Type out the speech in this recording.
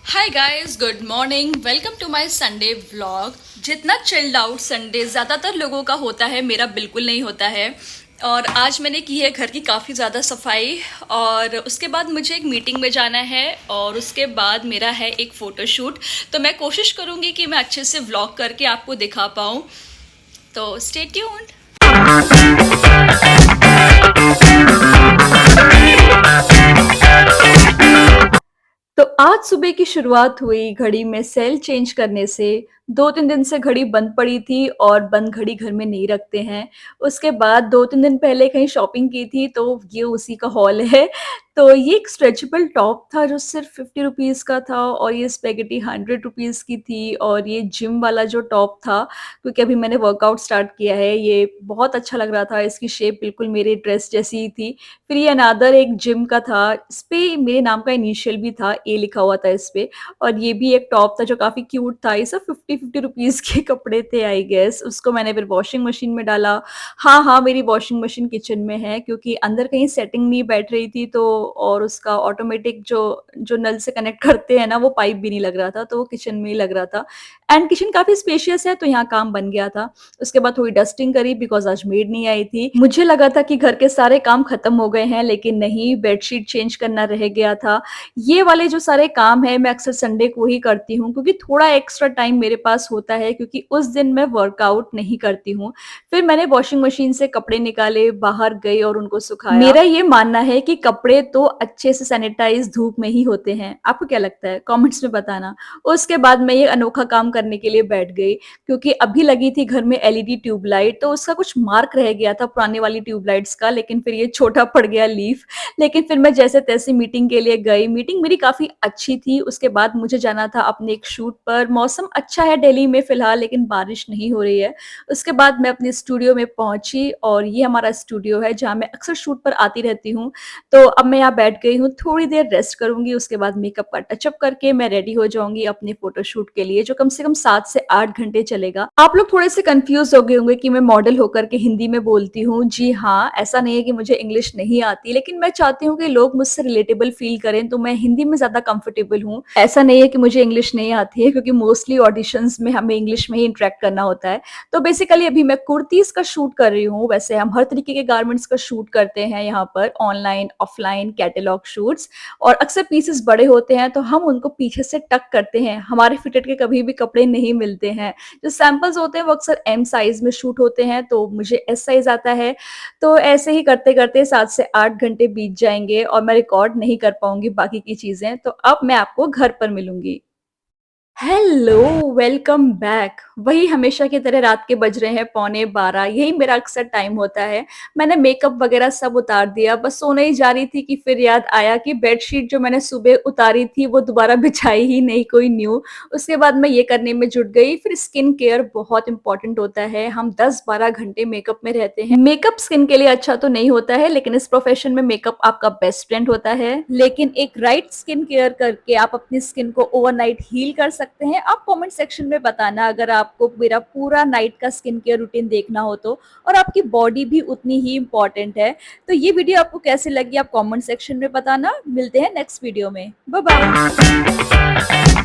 Hi guys, good morning. Welcome to my Sunday vlog. जितना chilled out Sunday ज़्यादातर लोगों का होता है, मेरा बिल्कुल नहीं होता है। और आज मैंने की है घर की काफ़ी ज़्यादा सफाई। और उसके बाद मुझे एक मीटिंग में जाना है और उसके बाद मेरा है एक फ़ोटोशूट। तो मैं कोशिश करूँगी कि मैं अच्छे से व्लॉग करके आपको दिखा पाऊँ। तो स्टे ट्यून्ड। तो आज सुबह की शुरुआत हुई घड़ी में सेल चेंज करने से। 2-3 दिन से घड़ी बंद पड़ी थी और बंद घड़ी घर में नहीं रखते हैं। उसके बाद 2-3 दिन पहले कहीं शॉपिंग की थी, तो ये उसी का हॉल है। तो ये एक स्ट्रेचेबल टॉप था जो सिर्फ़ ₹50 का था और ये स्पेगेटी ₹100 की थी। और ये जिम वाला जो टॉप था, क्योंकि अभी मैंने वर्कआउट स्टार्ट किया है, ये बहुत अच्छा लग रहा था, इसकी शेप बिल्कुल मेरे ड्रेस जैसी ही थी। फिर ये अनदर एक जिम का था, इसपे मेरे नाम का इनिशियल भी था, ए लिखा हुआ था इस पे। और ये भी एक टॉप था जो काफ़ी क्यूट था। ये सब 50-50 रुपीज़ के कपड़े थे आई गेस। उसको मैंने फिर वॉशिंग मशीन में डाला। हाँ, हाँ, मेरी वॉशिंग मशीन किचन में है क्योंकि अंदर कहीं सेटिंग नहीं बैठ रही थी, तो और उसका ऑटोमेटिक जो जो नल से कनेक्ट करते हैं ना, वो पाइप भी नहीं लग रहा था, तो वो किचन में ही लग रहा था। एंड किचन काफ़ी स्पेशियस है, तो यहाँ काम बन गया था। उसके बाद थोड़ी डस्टिंग करी बिकॉज़ आज मेड नहीं आई थी। मुझे लगा था कि घर के सारे काम खत्म हो गए हैं, लेकिन नहीं, बेडशीट चेंज करना रह गया था। ये वाले जो सारे काम हैं, मैं अक्सर संडे को ही करती हूँ क्योंकि थोड़ा एक्स्ट्रा टाइम मेरे पास होता है, क्योंकि उस दिन मैं वर्कआउट नहीं करती हूँ। फिर मैंने वॉशिंग मशीन से कपड़े निकाले, बाहर गई और उनको सुखाया। मेरा ये मानना है कि कपड़े तो अच्छे से सैनिटाइज़ धूप में ही होते हैं। आपको क्या लगता है? कमेंट्स में बताना। उसके बाद मैं ये अनोखा काम करने के लिए बैठ गई, क्योंकि अभी लगी थी घर में एलईडी ट्यूबलाइट, तो उसका कुछ मार्क रह गया था पुराने वाली ट्यूबलाइट्स का, लेकिन फिर ये छोटा पड़ गया लीफ। लेकिन फिर मैं जैसे-तैसे मीटिंग के लिए गई। मीटिंग मेरी काफ़ी अच्छी थी। उसके बाद मुझे जाना था अपने एक शूट पर। मौसम अच्छा है दिल्ली में फ़िलहाल, लेकिन बारिश नहीं हो रही है। उसके बाद मैं अपने स्टूडियो में पहुँची और ये हमारा स्टूडियो है जहाँ मैं अक्सर शूट पर आती रहती हूँ। तो अब मैं यहाँ बैठ गई हूँ, थोड़ी देर रेस्ट करूँगी, उसके बाद मेकअप का टचअप करके मैं रेडी हो जाऊँगी अपने फ़ोटोशूट के लिए, जो कम से कम 7 से 8 घंटे चलेगा। आप लोग थोड़े से कन्फ्यूज़ हो गए होंगे कि मैं मॉडल होकर के हिंदी में बोलती हूँ। जी हाँ, ऐसा नहीं है कि मुझे इंग्लिश नहीं आती, लेकिन मैं चाहती हूँ कि लोग मुझसे रिलेटेबल फ़ील करें, तो मैं हिंदी में ज़्यादा कंफ़र्टेबल हूँ। ऐसा नहीं है कि मुझे इंग्लिश नहीं आती है, क्योंकि मोस्टली ऑडिशंस में हमें इंग्लिश में ही इंटरैक्ट करना होता है। तो बेसिकली अभी मैं कुर्तीज़ का शूट कर रही हूँ। वैसे हम हर तरीके के गारमेंट्स का शूट करते हैं यहाँ पर, ऑनलाइन, ऑफलाइन, कैटलॉग शूट्स। और अक्सर पीसेस बड़े होते हैं, तो हम उनको पीछे से टक करते हैं। हमारे फिटेड के कभी भी कपड़े नहीं मिलते हैं। जो सैंपल्स होते हैं वो अक्सर एम साइज़ में शूट होते हैं, तो मुझे एस साइज़ आता है। तो ऐसे ही करते-करते 7 से 8 घंटे बीत जाएँगे और मैं रिकॉर्ड नहीं कर पाऊँगी बाकी की चीज़ें। तो अब मैं आपको घर पर मिलूँगी। Hello, welcome back. वही हमेशा की तरह रात के बज रहे हैं पौने 12, यही मेरा अक्सर टाइम होता है। मैंने मेकअप वगैरह सब उतार दिया, बस सोने ही जा रही थी कि फिर याद आया कि बेडशीट जो मैंने सुबह उतारी थी वो दोबारा बिछाई ही नहीं कोई न्यू। उसके बाद मैं ये करने में जुट गई। फिर स्किन केयर बहुत इम्पोर्टेंट होता है, हम 10-12 घंटे मेकअप में रहते हैं। मेकअप स्किन के लिए अच्छा तो नहीं होता है, लेकिन इस प्रोफेशन में मेकअप आपका बेस्ट फ्रेंड होता है। लेकिन एक राइट स्किन केयर करके आप अपनी स्किन को ओवरनाइट हील कर सकते हैं। आप कमेंट सेक्शन में बताना अगर आपको मेरा पूरा नाइट का स्किन केयर रूटीन देखना हो तो। और आपकी बॉडी भी उतनी ही इम्पोर्टेंट है। तो ये वीडियो आपको कैसी लगी आप कमेंट सेक्शन में बताना। मिलते हैं नेक्स्ट वीडियो में। Bye bye.